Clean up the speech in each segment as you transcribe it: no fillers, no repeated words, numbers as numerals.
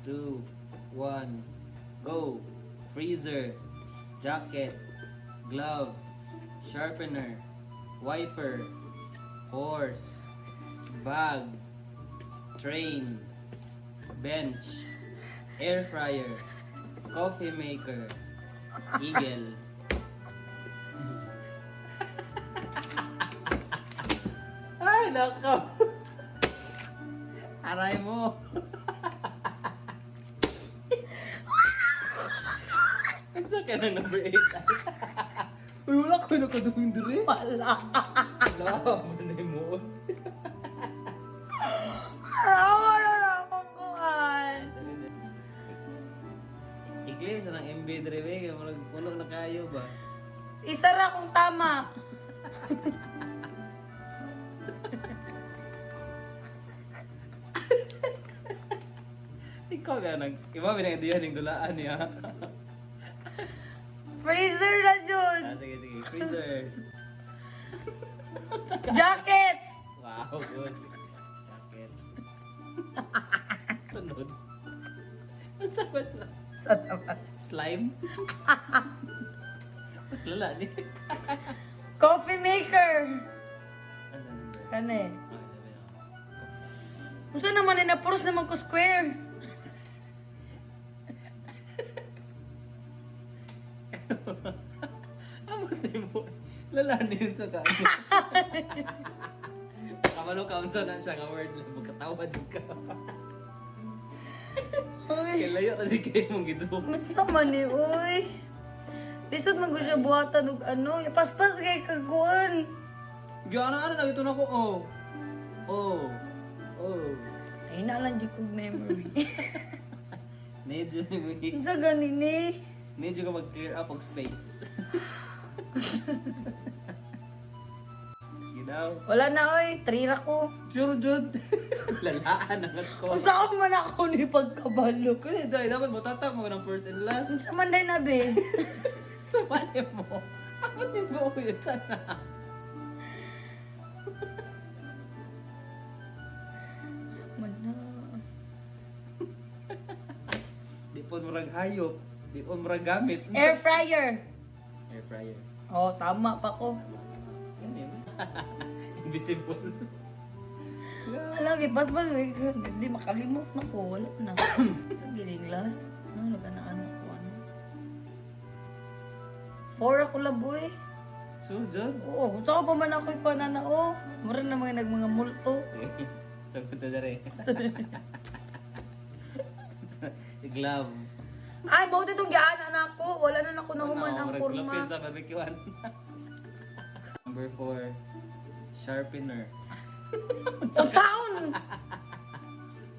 2, 1, go! Freezer, jacket, glove, sharpener, wiper, horse, bag, train, bench, air fryer, coffee maker, eagle. Ay, nako! Aray mo! Isa ka na number 8. Uy, wala ko nakadungin dire. Wala. Wala, manay mo. Wala na akong kuhan. Ikli, sa nang MB dire, kaya puno na kayo ba? Isa ra akong tama. Ikaw ka nag... Iba, pinag-indihan yung dulaan niya. Freezer na Jun. Sige, sige. Freezer. Jacket. Wow, good. Sakit. Sunod. Ang sabat na. Sa naman. Slime? Mas lala ni. Coffee maker. Ano number? Kane. Okay, sabi na. Kung saan naman puros naman ko square. Amote mo. Lalani yun sa kanya. Kamalo kaunsa na siya nga word lang. Magkatawa din ka. Uy. Kailayo kasi kayo mong gido. Masa man ni, uy. Lisod man ko siya buhatan og ano. Paspas kay kaguan. Gana na ito na ko. Oh. Oh. Oh. Ay na lang di kong memory. Medyo ni Sa ganin ni. medyo ka mag-clear up of space. Ginaw. Wala na oy. Trira ko. Sure, Jud. Lalaan ang Kung ko. saan man ako ni pagkabalo. Kasi dahil dapat matatak mo ng first and last. Kung saan man din na be. Sa mali mo. Ako din mo yun sana. Saan man na. Di po murag hayop. Di po murag gamit. Air fryer. Air fryer. Oh, tama pa ko. Ganyan. Invisible. Alam, ipaspas. Hindi makalimot na ko. Wala na. Sa giling last. Ano, naganaan ako. Ano? 4 ako laboy. Sure, Jud. Oo, gusto ko pa man ako ikaw na oh. Mura na mga mga multo. Sagot na rin. Glove. Ay, buti itong giyaan na ako. Wala na ako nahuman ang Murag sulapin kurma. sa barbecuean. Number 4. Sharpener. Ang sound!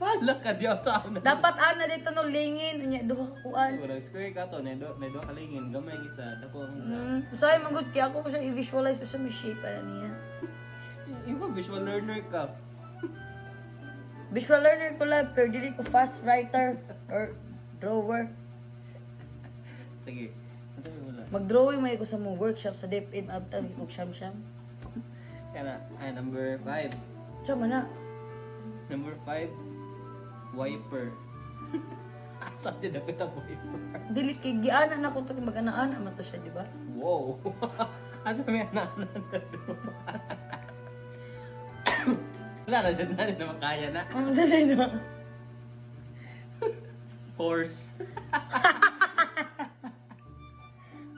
Pala ka di sa na. Dapat ana dito no lingin. Anya, duha kuan. Murag square ka to. Nedo kalingin. Gamay ang isa. Dako ang isa. Usay magud kaya ako siya i-visualize ko siya may shape na niya. Iba visual learner ka. Visual learner ko lang, pero dili ko fast writer or drawer. Sige. Ano sabi mo lang? Mag-drawing may ko sa mga workshop sa DepEd after ko siyam-siyam. Kaya na. Number 5. Sama na. Number 5. Wiper. Asa din dapat ang wiper? Dili kay giana na ko to mag-ana-ana man to siya, di ba? Wow. Asa may anak wala na dyan na makaya na. Ang sasay na. Horse.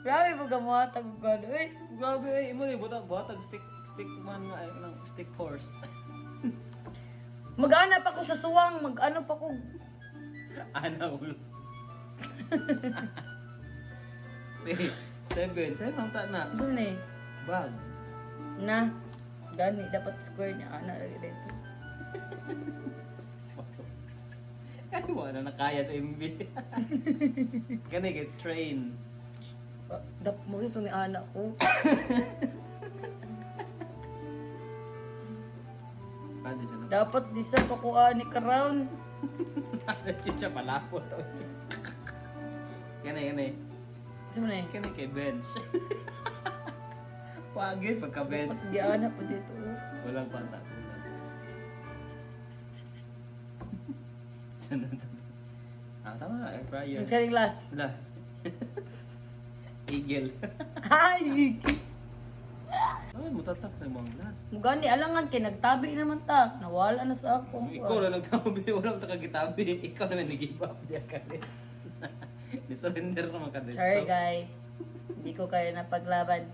Grabe mo gamuhatag ko gano'n. Uy, Grabe eh. Imo yung butag stick man nga ay ng stick horse. mag-ana pa ko sa suwang, mag-ano pa ko. Ana ulo. Sige. 7. Saan ang ta na? Gusto mo na eh. Bag. Na, gani, dapat square niya. Ana, lagi dito. Ay, wala na kaya sa MB. Kani get train. Mo ito ni anak ko. Pwede siya na. Dapat di sa pakuha ni Karown. Chicha palapot. Kani. Gusto mo na eh. Kani kay bench. Wagin pagka-bench. Dapat di anak pa dito. Walang panta. Sunod. Tama, air fryer. Yung sharing last. Last. Eagle. Ay! Ay, mutatak sa mga last. Mugani, alangan kay nagtabi naman ta. Nawala na sa ako. Ikaw na nagtabi, wala ka takagitabi. Ikaw na nag-give up. Diya ka rin. Ni-surrender naman ka din. Sorry guys. Hindi ko kaya napaglaban.